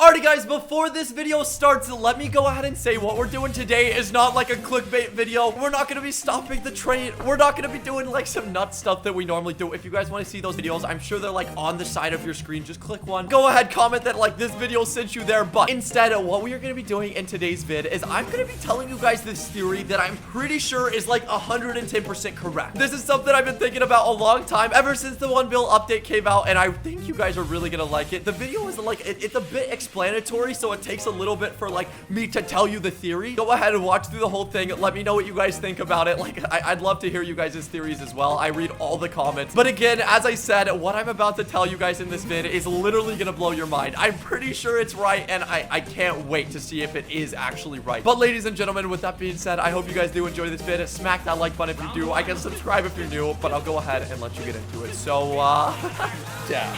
Alrighty guys, before this video starts, let me go ahead and say what we're doing today is not like a clickbait video. We're not going to be stopping the train. We're not going to be doing like some nut stuff that we normally do. If you guys want to see those videos, I'm sure they're like on the side of your screen. Just click one. Go ahead, comment that like this video sent you there. But instead, what we are going to be doing in today's vid is I'm going to be telling you guys this theory that I'm pretty sure is like 110% correct. This is something I've been thinking about a long time, ever since the 1 bill update came out, and I think you guys are really going to like it. The video is like, it's a bit explanatory, so it takes a little bit for like me to tell you the theory. Go ahead and watch through the whole thing. Let me know what you guys think about it. Like, I'd love to hear you guys' theories as well. I read all the comments. But again, as I said, what I'm about to tell you guys in this vid is literally gonna blow your mind. I'm pretty sure it's right, and I can't wait to see if it is actually right. But ladies and gentlemen, with that being said, I hope you guys do enjoy this vid. Smack that like button if you do. I can subscribe if you're new, but I'll go ahead and let you get into it. So, yeah.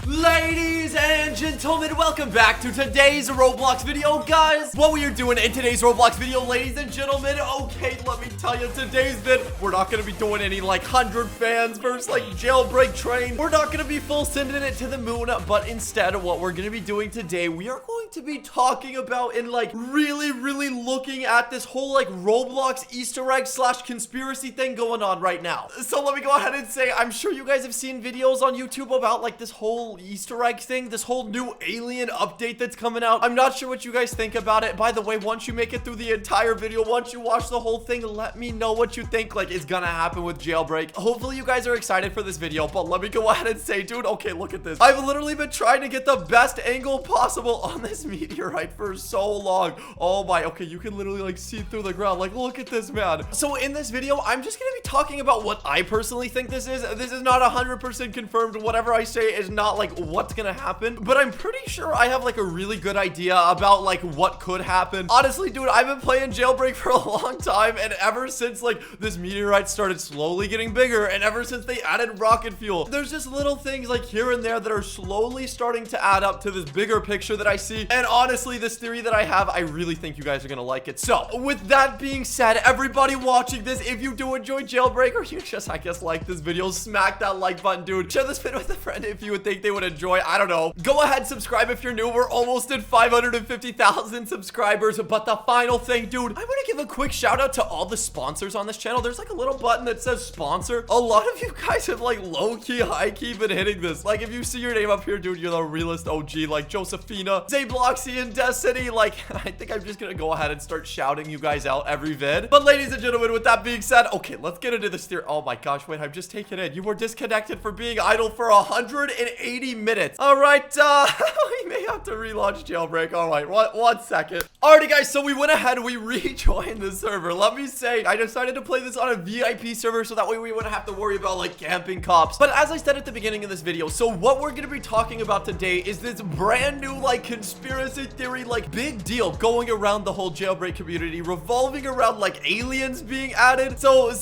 Ladies and gentlemen, welcome back to today's Roblox video, guys. What we are doing in today's Roblox video, ladies and gentlemen, okay, let me tell you, today's vid, we're not gonna be doing any like 100 fans versus like jailbreak train. We're not gonna be full sending it to the moon, but instead, what we're gonna be doing today, we are going to be talking about and like really looking at this whole like Roblox Easter egg / conspiracy thing going on right now. So let me go ahead and say, I'm sure you guys have seen videos on YouTube about like this whole Easter egg thing, this whole new alien update that's coming out. I'm not sure what you guys think about it. By the way, once you make it through the entire video, once you watch the whole thing, let me know what you think like is gonna happen with jailbreak. Hopefully you guys are excited for this video, but let me go ahead and say, dude, okay, look at this. I've literally been trying to get the best angle possible on this meteorite for so long. Oh my, okay, you can literally like see through the ground. Like, look at this, man. So in this video, I'm just gonna be talking about what I personally think this is. This is not 100% confirmed. Whatever I say is not like what's gonna happen, but I'm pretty sure I have like a really good idea about like what could happen. Honestly, dude, I've been playing jailbreak for a long time, and ever since like this meteorite started slowly getting bigger, and ever since they added rocket fuel, there's just little things like here and there that are slowly starting to add up to this bigger picture that I see. And honestly, this theory that I have, I really think you guys are gonna like it. So with that being said, everybody watching this, if you do enjoy jailbreak, or you just, I guess, like this video, smack that like button, dude. Share this video with a friend if you would think they would enjoy. I don't know. Go ahead, subscribe if you're new. We're almost at 550,000 subscribers. But the final thing, dude, I'm gonna give a quick shout out to all the sponsors on this channel. There's like a little button that says sponsor. A lot of you guys have like low-key, high-key been hitting this. Like, if you see your name up here, dude, you're the realest OG. Like Josephina, Zabloxy, and Destiny. Like, I think I'm just gonna go ahead and start shouting you guys out every vid. But ladies and gentlemen, with that being said, okay, let's get into this theory. Oh my gosh, wait, I'm just taking it. You were disconnected for being idle for 180 minutes. All right, we may have to relaunch jailbreak. All right, one second. Alrighty, guys, so we went ahead and we rejoined the server. Let me say, I decided to play this on a VIP server so that way we wouldn't have to worry about like camping cops. But as I said at the beginning of this video, so what we're gonna be talking about today is this brand new like conspiracy theory, like big deal going around the whole jailbreak community, revolving around like aliens being added. So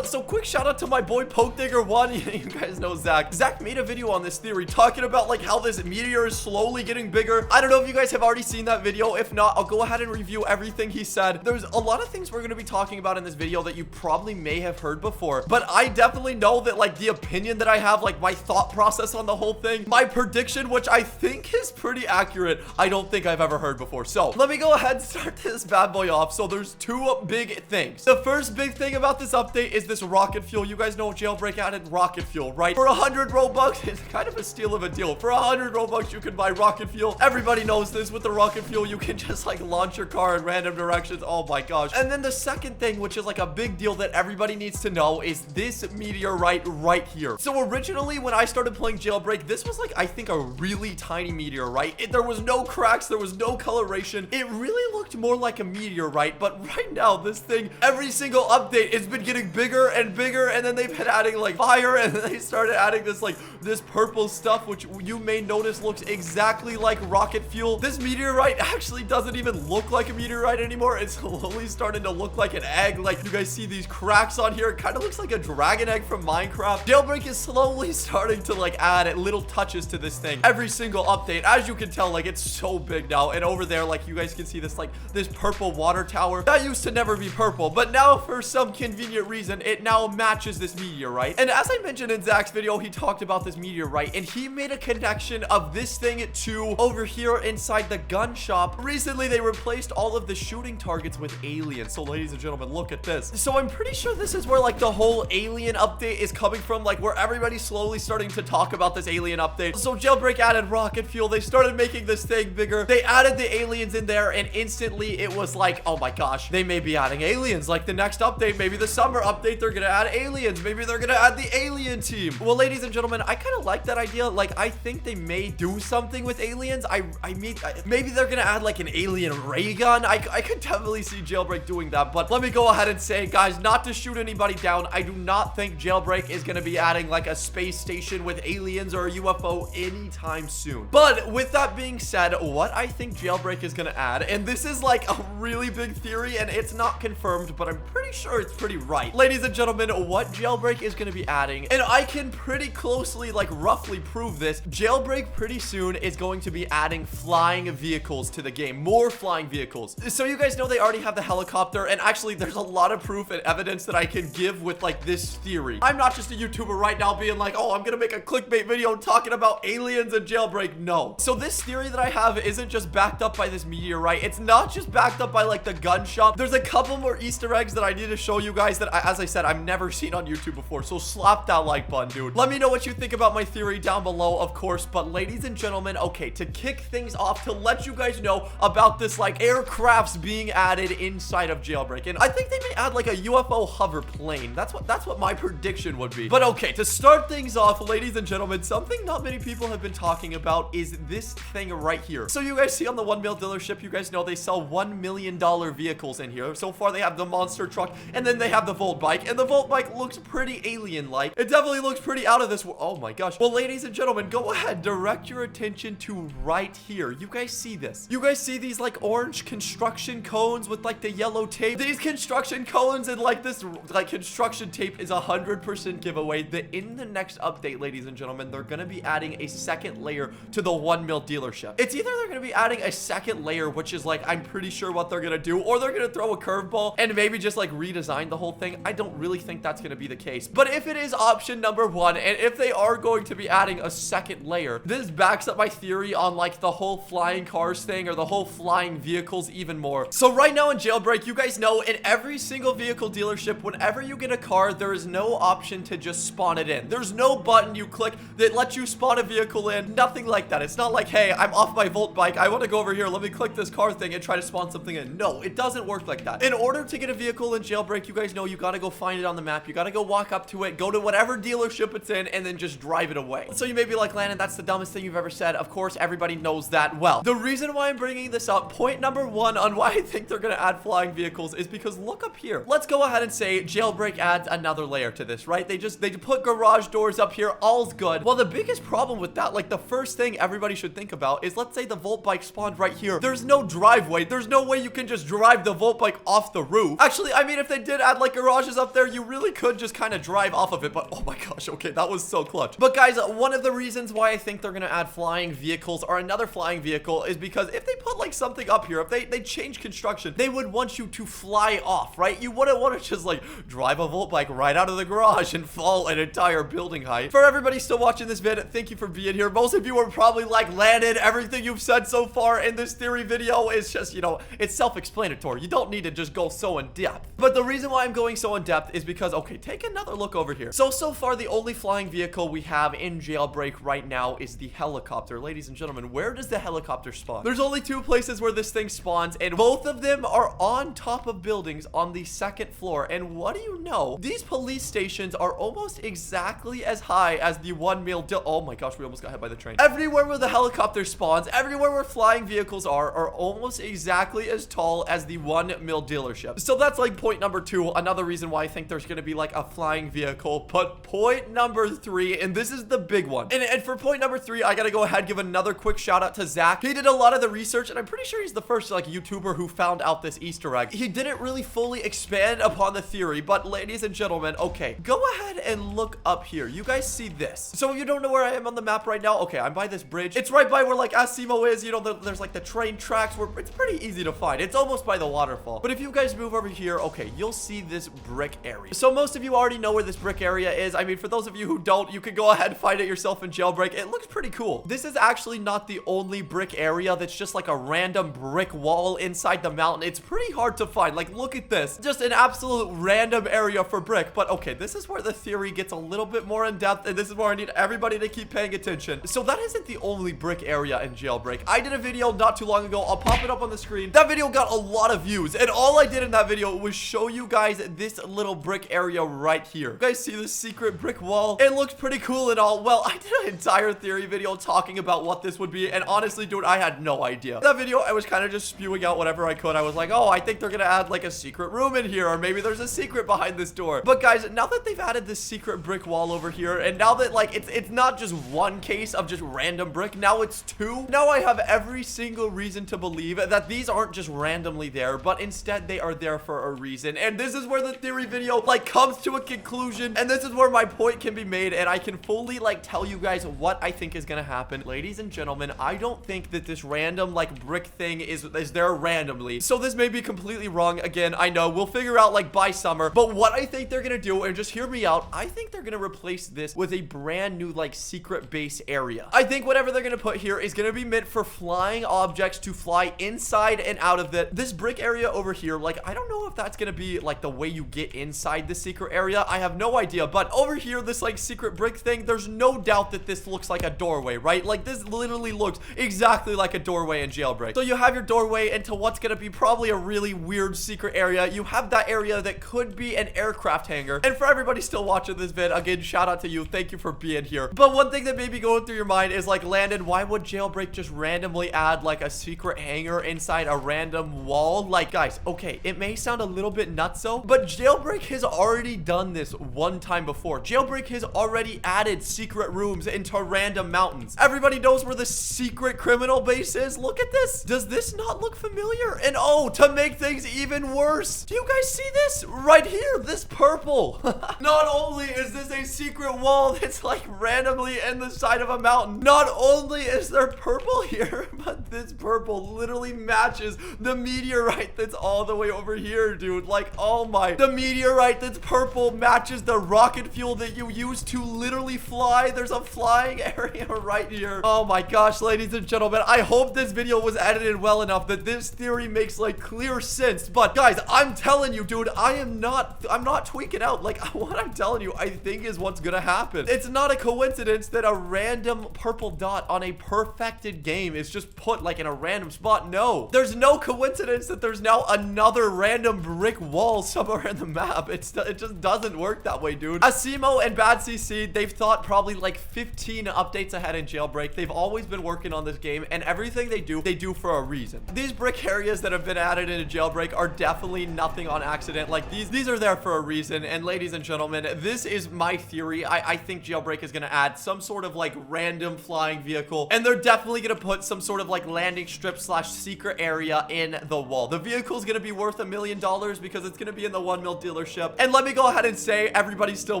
quick shout out to my boy Poke Digger 1. You guys know Zach. Zach made a video on this theory talking about like how this meteor is slowly getting bigger. I don't know if you guys have already seen that video. If not, I'll go ahead and review everything he said. There's a lot of things we're going to be talking about in this video that you probably may have heard before, but I definitely know that like the opinion that I have, like my thought process on the whole thing, my prediction, which I think is pretty accurate, I don't think I've ever heard before. So let me go ahead and start this bad boy off. So there's two big things. The first big thing about this update is this rocket fuel. You guys know jailbreak added rocket fuel, right? For 100 Robux, it's kind of a steal of a deal. For 100 Robux, you can buy rocket fuel. Everybody knows this. With the rocket fuel, you can just like launch your car in random directions. Oh my gosh. And then the second thing, which is like a big deal that everybody needs to know, is this meteorite right here. So originally when I started playing jailbreak, this was like, I think, a really tiny meteorite. There was no cracks, there was no coloration. It really looked more like a meteorite, but right now this thing, every single update, it's been getting bigger and bigger, and then they've been adding like fire, and then they started adding this like this purple stuff, which you may notice looks exactly like rocket fuel. This meteorite actually doesn't even look like a meteorite anymore. It's slowly starting to look like an egg. Like, you guys see these cracks on here. It kind of looks like a dragon egg from Minecraft. Jailbreak is slowly starting to like add little touches to this thing every single update. As you can tell, like, it's so big now. And over there, like, you guys can see this like this purple water tower that used to never be purple, but now for some convenient reason it now matches this meteorite. And as I mentioned in Zach's video, he talked about this meteorite, and he made a connection of this thing to over here inside the gun shop. Recently, they replaced all of the shooting targets with aliens. So, ladies and gentlemen, look at this. So, I'm pretty sure this is where, like, the whole alien update is coming from, like, where everybody's slowly starting to talk about this alien update. So, Jailbreak added rocket fuel. They started making this thing bigger. They added the aliens in there, and instantly, it was like, oh my gosh, they may be adding aliens. Like, the next update, maybe the summer update, they're gonna add aliens. Maybe they're gonna add the alien team. Well, ladies and gentlemen, I kind of like that idea. Like, I think they may do something with aliens. I mean, maybe they're gonna add like an alien ray gun. I could definitely see Jailbreak doing that. But let me go ahead and say, guys, not to shoot anybody down, I do not think Jailbreak is gonna be adding like a space station with aliens or a UFO anytime soon. But with that being said, what I think Jailbreak is gonna add, and this is like a really big theory and it's not confirmed, but I'm pretty sure it's pretty right. Ladies and gentlemen, what Jailbreak is gonna be adding, and I can pretty closely, like, roughly prove this, Jailbreak pretty soon is going to be adding flying vehicles to the game. More flying vehicles. So you guys know they already have the helicopter, and actually there's a lot of proof and evidence that I can give with like this theory. I'm not just a YouTuber right now being like, oh, I'm gonna make a clickbait video talking about aliens and Jailbreak. No. So this theory that I have isn't just backed up by this meteorite. It's not just backed up by like the gun shop. There's a couple more Easter eggs that I need to show you guys that, as I said, I've never seen on YouTube before. So slap that like button, dude. Let me know what you think about my theory down below, of course. But ladies and gentlemen, okay, to kick things off, to let you guys know about this like aircrafts being added inside of Jailbreak, and I think they may add like a UFO hover plane. That's what my prediction would be. But okay, to start things off, ladies and gentlemen, something not many people have been talking about is this thing right here. So you guys see on the 1 mil dealership, you guys know they sell $1 million vehicles in here. So far they have the monster truck, and then they have the Volt bike, and the Volt bike looks pretty alien-like. It definitely looks pretty out of this world. Oh my gosh. Well, ladies and gentlemen, go ahead, direct your attention to right here. You guys see this? You guys see these like orange construction cones with like the yellow tape? These construction cones and like this like construction tape is 100% giveaway that in the next update, ladies and gentlemen, they're gonna be adding a second layer to the 1 mil dealership. It's either they're gonna be adding a second layer, which is like, I'm pretty sure what they're gonna do, or they're gonna throw a curveball and maybe just like redesign the whole thing. I don't really think that's gonna be the case. But if it is option number one, and if they are going to be adding a second layer, this backs up my theory on like the whole flying cars thing or the whole flying vehicles even more. So right now in Jailbreak, you guys know in every single vehicle dealership, whenever you get a car, there is no option to just spawn it in. There's no button you click that lets you spawn a vehicle in. Nothing like that. It's not like, hey, I'm off my Volt bike, I want to go over here, let me click this car thing and try to spawn something in. No, it doesn't work like that. In order to get a vehicle in Jailbreak, you guys know you gotta go find it on the map. You gotta go walk up to it, go to whatever dealership it's in, and then just drive it away. So you may be like, Landon, that's the dumbest thing you've ever said. Of course, everybody knows that. Well, the reason why I'm bringing this up, point number one on why I think they're gonna add flying vehicles is because look up here. Let's go ahead and say Jailbreak adds another layer to this, right? They put garage doors up here, all's good. Well, the biggest problem with that, like the first thing everybody should think about is, let's say the Volt bike spawned right here. There's no driveway. There's no way you can just drive the Volt bike off the roof. Actually, I mean, if they did add like garages up there, you really could just kind of drive off of it. But oh my gosh, okay, that was so clutch. But guys, one of the reasons why I think they're gonna add flying vehicles or another flying vehicle is because if they put like something up here, if they change construction, they would want you to fly off, right? You wouldn't want to just like drive a Volt bike right out of the garage and fall an entire building height. For everybody still watching this vid, thank you for being here. Most of you are probably like, Landon, everything you've said so far in this theory video is just, you know, it's self-explanatory. You don't need to just go so in depth. But the reason why I'm going so in depth is because, okay, take another look over here. So far, the only flying vehicle we have in Jailbreak right now is the helicopter. Ladies and gentlemen, where does the helicopter spawn? There's only two places where this thing spawns, and both of them are on top of buildings on the second floor. And what do you know? These police stations are almost exactly as high as the 1 mil oh my gosh, we almost got hit by the train. Everywhere where the helicopter spawns, everywhere where flying vehicles are almost exactly as tall as the 1 mil dealership. So that's like point number two, another reason why I think there's gonna be like a flying vehicle. But point number three, and this is the big one, and for point number three, I gotta go ahead and give another quick shout out to Zach. He did a lot of the research, and I'm pretty sure he's the first like YouTuber who found out this Easter egg. He didn't really fully expand upon the theory, but ladies and gentlemen, okay, go ahead and look up here. You guys see this? So if you don't know where I am on the map right now, okay, I'm by this bridge. It's right by where like Asimo is, you know, there's like the train tracks where it's pretty easy to find. It's almost by the waterfall. But if you guys move over here, okay, you'll see this brick area. So most of you already know where this brick area is. I mean, for those of you who don't, you can go ahead and find it yourself in Jailbreak. It looks pretty cool. This is actually not the only brick area that's just like a random brick wall inside the mountain. It's pretty hard to find. Like, look at this. Just an absolute random area for brick. But okay, this is where the theory gets a little bit more in depth, and this is where I need everybody to keep paying attention. So that isn't the only brick area in Jailbreak. I did a video not too long ago. I'll pop it up on the screen. That video got a lot of views, and all I did in that video was show you guys this little brick area right here. You guys see this secret brick wall? It looks pretty cool and all. Well, I did an entire theory video talking about what this would be, and honestly, dude, I had no idea. That video, I was kind of just spewing out whatever I could. I was like, oh, I think they're gonna add like a secret room in here, or maybe there's a secret behind this door. But guys, now that they've added this secret brick wall over here, and now that like it's not just one case of just random brick, now it's two. Now I have every single reason to believe that these aren't just randomly there, but instead they are there for a reason. And this is where the theory video like comes to a conclusion, and this is where my point can be made, and I can fully like tell you guys what I think is gonna happen. Ladies and gentlemen, I don't think that this random like brick thing is there randomly. So this may be completely wrong. Again, I know we'll figure out like by summer, but what I think they're gonna do, and just hear me out, I think they're gonna replace this with a brand new like secret base area. I think whatever they're gonna put here is gonna be meant for flying objects to fly inside and out of it. This brick area over here, like I don't know if that's gonna be like the way you get inside the secret area. I have no idea, but over here, this like secret brick thing, there's no doubt that this looks like a doorway, right? Like this literally looks exactly like a doorway in Jailbreak. So you have your doorway into what's gonna be probably a really weird secret area. You have that area that could be an aircraft hangar. And for everybody still watching this vid, again, shout out to you. Thank you for being here. But one thing that may be going through your mind is like, Landon, why would Jailbreak just randomly add like a secret hangar inside a random wall? Like, guys, okay, it may sound a little bit nutso, but Jailbreak has already done this one time before. Jailbreak has already added secret rooms into random mountains. Everybody knows where the secret criminal base is. Look at this. Does this not look familiar? And oh, to make things even worse, do you guys see this right here? This purple. Not only is this a secret wall that's like randomly in the side of a mountain, not only is there purple here, but this purple literally matches the meteorite that's all the way over here, dude. Like, oh my, the meteorite that's purple matches the rocket fuel that you use to literally fly. There's a flying area right here. Oh my gosh, ladies and gentlemen, I hope this video was edited well enough that this theory makes like clear sense. But guys, I'm telling you, dude, I'm not tweaking out. Like, what I'm telling you, I think is what's gonna happen. It's not a coincidence that a random purple dot on a perfected game is just put like in a random spot. No, there's no coincidence that there's now another random brick wall somewhere in the map. It just doesn't work that way, dude. Asimo and Bad CC, they've thought probably like 15 updates ahead in Jailbreak. They've always been working on this game, and everything they do for a reason. These brick areas that have been added into Jailbreak are definitely nothing on accident. Like these are there for a reason. And ladies and gentlemen, this is my theory. I think Jailbreak is gonna add some sort of like random flying vehicle, and they're definitely gonna put some sort of like landing strip slash secret area in the wall. The vehicle is gonna be worth $1 million because it's gonna be in the 1 mil dealership. And let me go ahead and say, everybody's still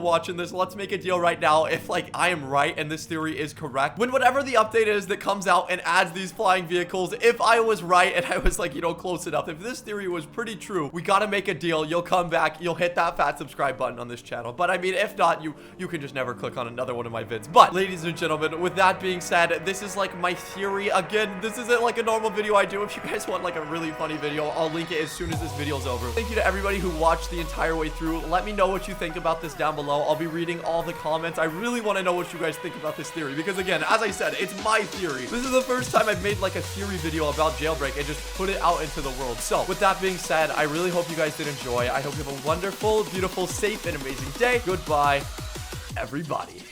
watching this, let's make a deal right now. If like I am right and this theory is correct, when whatever the update is that comes out and adds these flying vehicles, if I was right and I was like, you know, close enough, if this theory was pretty true, we gotta make a deal. You'll come back, you'll hit that fat subscribe button on this channel. But I mean, if not, you can just never click on another one of my vids. But ladies and gentlemen, with that being said, this is like my theory. Again, this isn't like a normal video I do. If you guys want like a really funny video, I'll link it as soon as this video's over. Thank you to everybody who watched the entire way through. Let me know what you think about this down below. I'll be reading all the comments. I really want to know what you guys think about this theory, because again, as I said, it's my theory. This is the first time I've made like a theory video about Jailbreak and just put it out into the world. So with that being said, I really hope you guys did enjoy. I hope you have a wonderful, beautiful, safe, and amazing day. Goodbye, everybody.